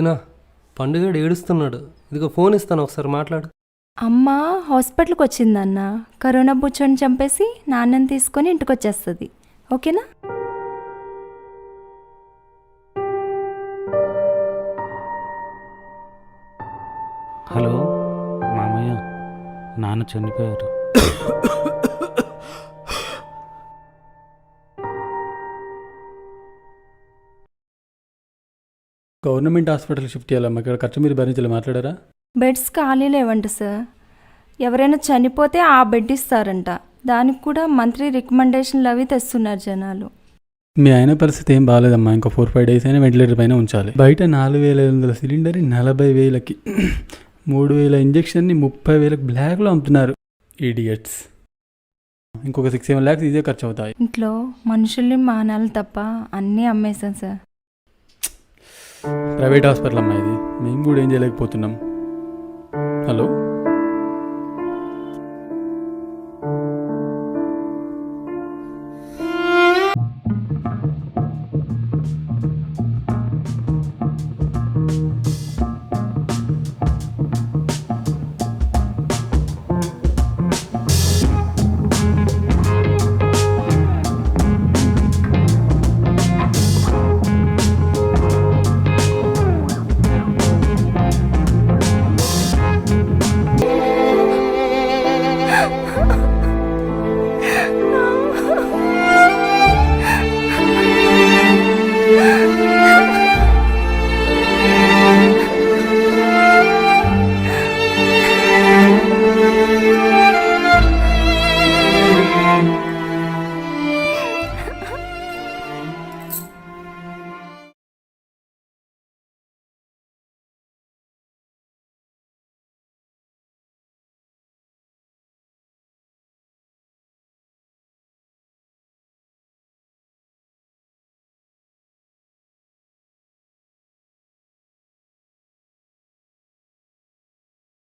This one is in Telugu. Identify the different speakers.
Speaker 1: వదినా పండుగడు ఏడుస్తున్నాడు. ఇదిగో ఫోన్ ఇస్తాను, ఒకసారి మాట్లాడు.
Speaker 2: అమ్మ హాస్పిటల్కి వచ్చిందన్న. కరోనా బుచ్చోని చంపేసి నాన్నని తీసుకొని ఇంటికి వచ్చేస్తుంది. ఓకేనా?
Speaker 3: హలో మామయ్య, నాన్న చనిపోయారు.
Speaker 4: గవర్నమెంట్ హాస్పిటల్ షిఫ్ట్ చేయాలమ్మా. ఇక్కడ ఖర్చు మీరు భరించాలి. మాట్లాడారా?
Speaker 2: బెడ్స్ ఖాళీ లేవంట సార్. ఎవరైనా చనిపోతే ఆ బెడ్ ఇస్తారంట. దానికి కూడా మంత్లీ రికమెండేషన్లు అవి తెస్తున్నారు జనాలు.
Speaker 4: మీ ఆయన పరిస్థితి ఏం బాగాలేదమ్మా. ఇంకో 4-5 డేస్ అయినా వెంటిలేటర్ పైన ఉంచాలి. బయట 4,500 సిలిండర్ 40,000కి, 3,000 ఇంజక్షన్ని 30,000కి బ్లాక్లో అమ్ముతున్నారు. ఈడియట్స్. ఇంకొక 6-7 lakhs ఇదే ఖర్చు అవుతాయి.
Speaker 2: ఇంట్లో మనుషుల్ని మానాలు తప్ప అన్నీ అమ్మేశాం సార్.
Speaker 4: ప్రైవేట్ హాస్పిటల్ అమ్మా ఇది. మేము కూడా ఏం చేయలేకపోతున్నాం. హలో